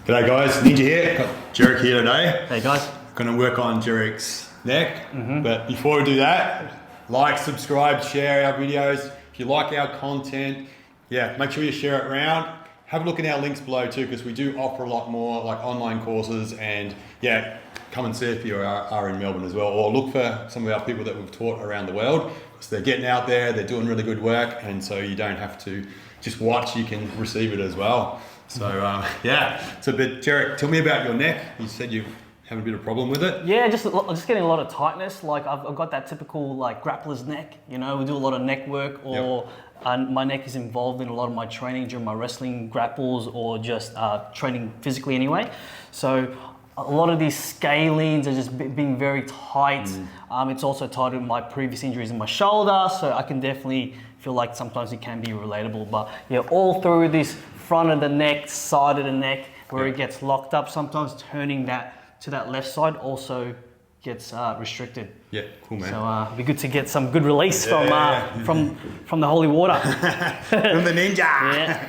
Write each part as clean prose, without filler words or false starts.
G'day guys, Ninja here. Got Jerrick here today. Hey guys. Going to work on Jerrick's neck, but before we do that, like, subscribe, share our videos. If you like our content, make sure you share it around. Have a look at our links below too, because we do offer a lot more like online courses, and come and see if you are in Melbourne as well, or look for some of our people that we've taught around the world, because they're getting out there, they're doing really good work, and so you don't have to just watch, you can receive it as well. So but Jerrick, tell me about your neck. You said you have a bit of problem with it. Yeah, just getting a lot of tightness. Like I've got that typical like grappler's neck. You know, we do a lot of neck work, or my neck is involved in a lot of my training during my wrestling grapples, or just training physically anyway. So a lot of these scalenes are just being very tight. It's also tied to my previous injuries in my shoulder, so I can definitely feel like sometimes it can be relatable. But all through this front of the neck, side of the neck, where it gets locked up, sometimes turning that to that left side also gets restricted. Yeah, cool man. So it'd be good to get some good release from the holy water. From the ninja. Yeah.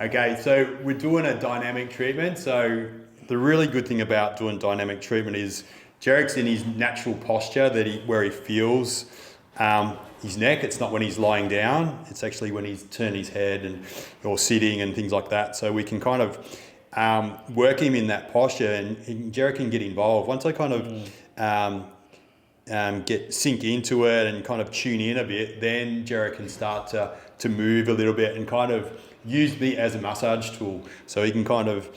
Okay, so we're doing a dynamic treatment. So the really good thing about doing dynamic treatment is Jerrick's in his natural posture where he feels his neck. It's not when he's lying down, it's actually when he's turned his head or sitting and things like that. So we can kind of work him in that posture, and Jerrick can get involved. Once I kind of sink into it and kind of tune in a bit, then Jerrick can start to move a little bit and kind of use me as a massage tool. So he can kind of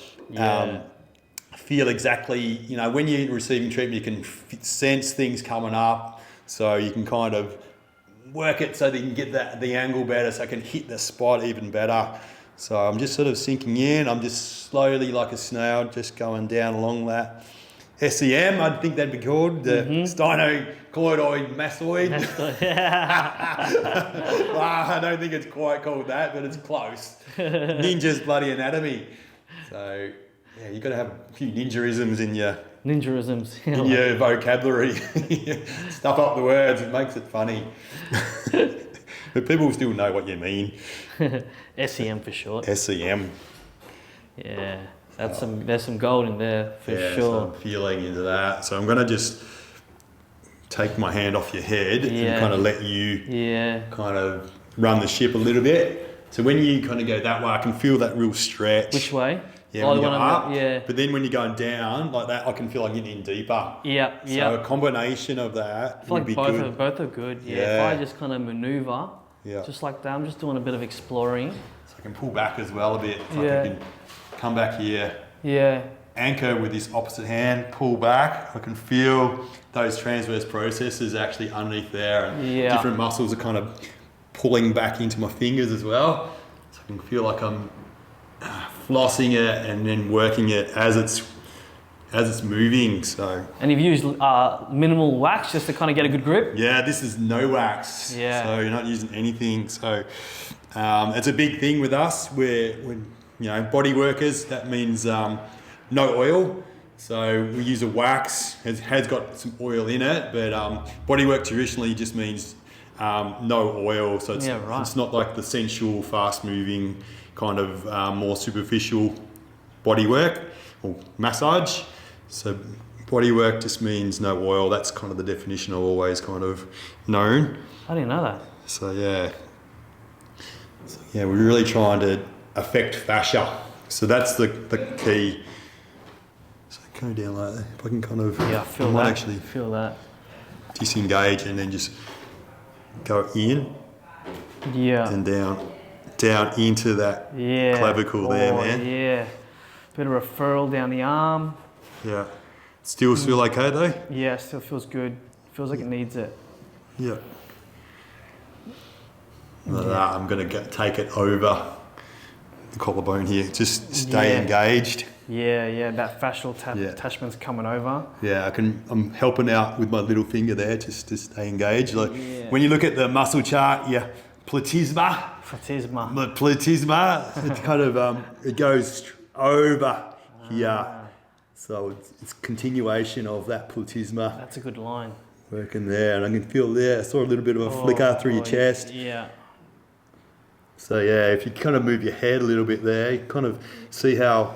feel exactly, when you're receiving treatment, you can sense things coming up. So you can kind of work it so that you can get the angle better, so I can hit the spot even better. So I'm just sort of sinking in. I'm just slowly, like a snail, just going down along that SEM, I think that'd be called, the sternocleidoid massoid. Well, I don't think it's quite called that, but it's close. Ninja's bloody anatomy. So you've got to have a few ninja-isms in your vocabulary. Stuff up the words, it makes it funny. But people still know what you mean. SEM for short. SEM. Yeah, there's some gold in there for sure. So I'm feeling into that. So I'm going to just take my hand off your head and kind of let you kind of run the ship a little bit. So when you kind of go that way, I can feel that real stretch. Which way? Yeah, when you go up, but then when you're going down like that, I can feel like getting in deeper. So a combination of that would be good. Both are good. If I just kind of maneuver, just like that, I'm just doing a bit of exploring. So I can pull back as well a bit. So I can come back here. Anchor with this opposite hand, pull back. I can feel those transverse processes actually underneath there, and different muscles are kind of pulling back into my fingers as well. So I can feel like I'm flossing it and then working it as it's moving. So, and you've used minimal wax just to kind of get a good grip? Yeah, this is no wax. So you're not using anything. So it's a big thing with us. We're body workers. That means no oil. So we use a wax. It has got some oil in it, but bodywork traditionally just means no oil. So it's not like the sensual, fast-moving kind of more superficial bodywork or massage. So bodywork just means no oil. That's kind of the definition I've always kind of known. I didn't know that. So we're really trying to affect fascia. So that's the key. So go down like that. If I can kind of feel that. Disengage and then just go in and down into that clavicle there, man. Bit of referral down the arm. Still feel okay though? Yeah, still feels good. Feels like it needs it. I'm going to take it over the collarbone here. Just stay engaged. That fascial attachment's coming over. I'm helping out with my little finger there just to stay engaged. Like when you look at the muscle chart, platysma. It's kind of it goes over here, so it's continuation of that platysma. That's a good line. Working there, and I can feel there. I saw a little bit of a flicker through your chest. So if you kind of move your head a little bit there, you kind of see how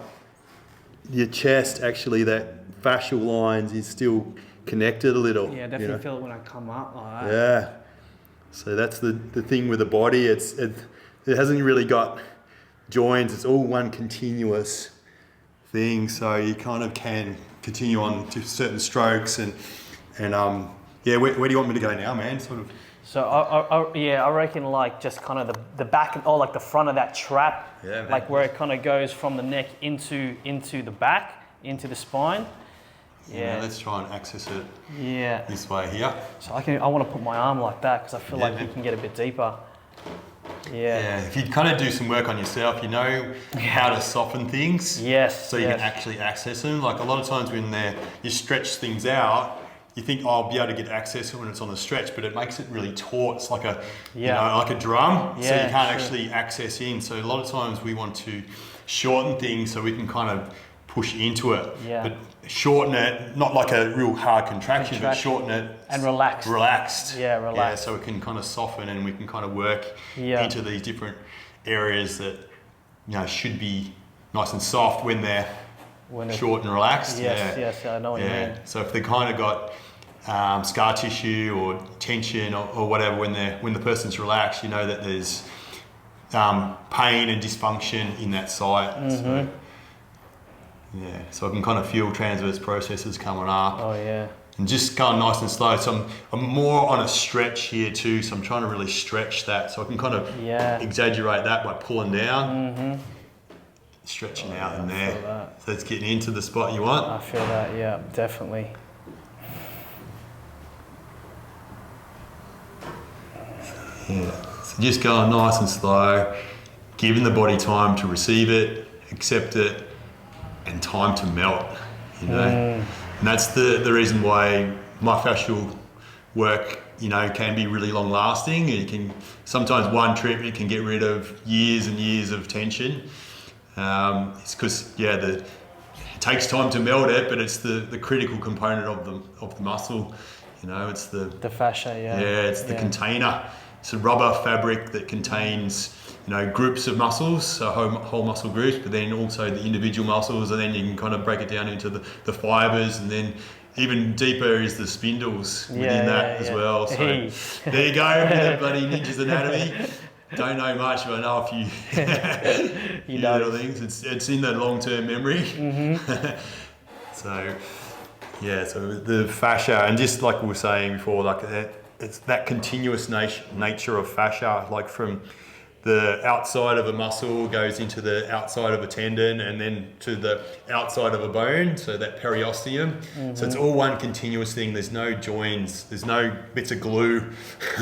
your chest, actually, that fascial lines is still connected a little. Yeah, I definitely feel it when I come up like that. Yeah. So that's the thing with the body. It hasn't really got joints. It's all one continuous thing. So you kind of can continue on to certain strokes and yeah. Where do you want me to go now, man? Sort of. So I reckon like just kind of the back or like the front of that trap, Yeah, man. like where it kind of goes from the neck into the back, into the spine. Yeah. Let's try and access it. Yeah. This way here. So I want to put my arm like that because I feel like you can get a bit deeper. Yeah. Yeah. If you kind of do some work on yourself, you know how to soften things. Yes. So you can actually access them. Like a lot of times when you stretch things out, you think, oh, I'll be able to get access when it's on the stretch, but it makes it really taut. It's like like a drum. So you can't actually access in. So a lot of times we want to shorten things so we can kind of push into it. Yeah. But shorten it, not like a real hard contraction, but shorten it. And relaxed. Relaxed. Yeah, relaxed. Yeah, so it can kind of soften and we can kind of work Yeah. into these different areas that, should be nice and soft when they're short and relaxed. Yes, I know what you mean. So if they kind of got scar tissue or tension or whatever when the person's relaxed, you know that there's pain and dysfunction in that site. Mm-hmm. So I can kind of feel transverse processes coming up. Oh yeah. And just going nice and slow. So I'm more on a stretch here too. So I'm trying to really stretch that. So I can kind of exaggerate that by pulling down, stretching out in there. So it's getting into the spot you want. I feel that, yeah, definitely. Yeah. So just going nice and slow, giving the body time to receive it, accept it, and time to melt, And that's the reason why myofascial work, can be really long lasting. You can, sometimes one trip, you can get rid of years and years of tension. It's because, it takes time to melt it, but it's the critical component of the muscle. It's the fascia, it's the container. It's a rubber fabric that contains, groups of muscles, so whole muscle groups, but then also the individual muscles, and then you can kind of break it down into the fibers, and then even deeper is the spindles within that as well. So there you go, with the bloody ninja's anatomy. Don't know much, but I know a few little things. It's in the long-term memory. So the fascia, and just like we were saying before, like it's that continuous nature of fascia, like from the outside of a muscle goes into the outside of a tendon and then to the outside of a bone, so that periosteum. So it's all one continuous thing. There's no joins, there's no bits of glue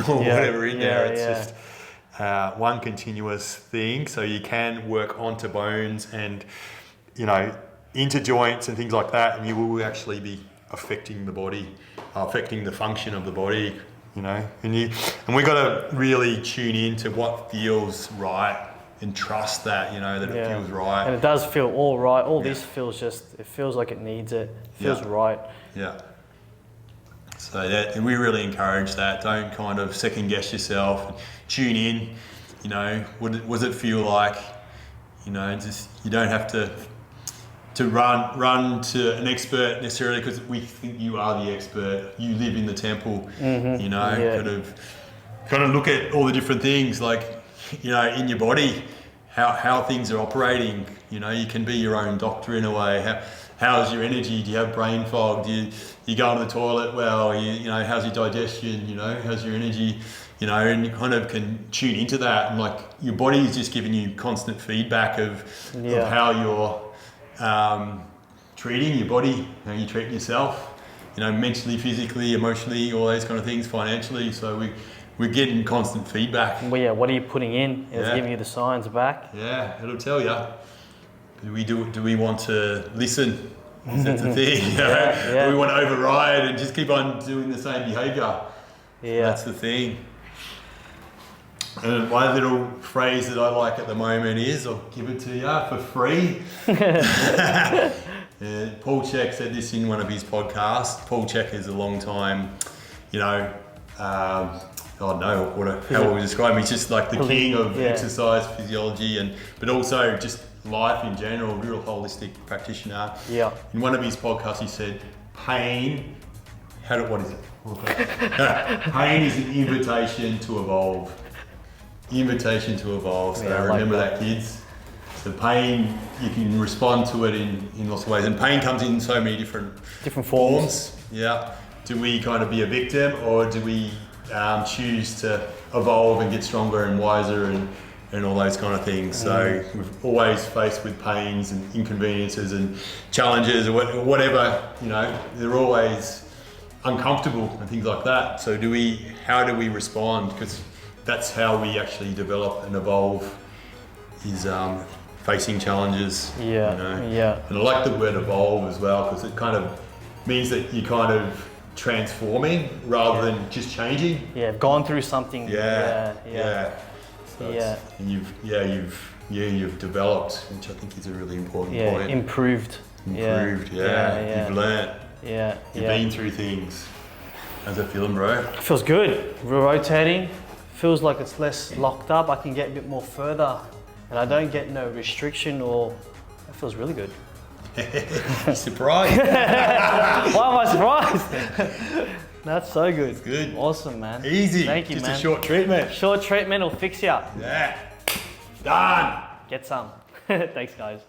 or whatever in there. It's just one continuous thing. So you can work onto bones and, into joints and things like that, and you will actually be affecting the body, affecting the function of the body. And we got to really tune in to what feels right and trust that, that it feels right. And it does feel all right. All this feels it feels like it needs it. It feels right. Yeah. So and we really encourage that. Don't kind of second guess yourself. Tune in. What does it feel like? Just you don't have to run to an expert necessarily because we think you are the expert. You live in the temple, kind of look at all the different things like, in your body, how things are operating. You can be your own doctor in a way. How's your energy? Do you have brain fog? Do you go to the toilet well? How's your digestion? How's your energy? And you kind of can tune into that. And like your body is just giving you constant feedback of how you're treating your body, how you treat yourself, mentally, physically, emotionally, all those kind of things, financially. So we're getting constant feedback. Well, what are you putting in? It's giving you the signs back. Yeah, it'll tell you. Do we want to listen? Is that the thing? Do we want to override and just keep on doing the same behaviour? Yeah, that's the thing. And my little phrase that I like at the moment is, I'll give it to you for free. Paul Chek said this in one of his podcasts. Paul Chek is a long time, I don't know how we describe him. He's just like the king of exercise physiology, but also just life in general, real holistic practitioner. Yeah. In one of his podcasts, he said, pain, what is it? Pain is an invitation to evolve. Invitation to evolve. So Yeah, remember that, kids. So pain, you can respond to it in lots of ways. And pain comes in so many different forms. Yeah. Do we kind of be a victim, or do we choose to evolve and get stronger and wiser and all those kind of things? So we're always faced with pains and inconveniences and challenges or whatever, you know, they're always uncomfortable and things like that. So how do we respond? Because that's how we actually develop and evolve, is facing challenges. Yeah, you know? yeah. And I like the word evolve as well, because it kind of means that you kind of transforming rather than just changing. Yeah, gone through something. Yeah. So Yeah. And you've developed, which I think is a really important point. Improved. Improved, Yeah. You've learnt. Yeah. You've been through things. How's that feeling, bro? Feels good. Rotating. Feels like it's less locked up. I can get a bit more further, and I don't get no restriction, or it feels really good. Surprised. Why am I surprised? That's so good. It's good. Awesome, man. Easy. Thank you, Just man. a short treatment. Short treatment will fix ya. Yeah. Done. Get some. Thanks, guys.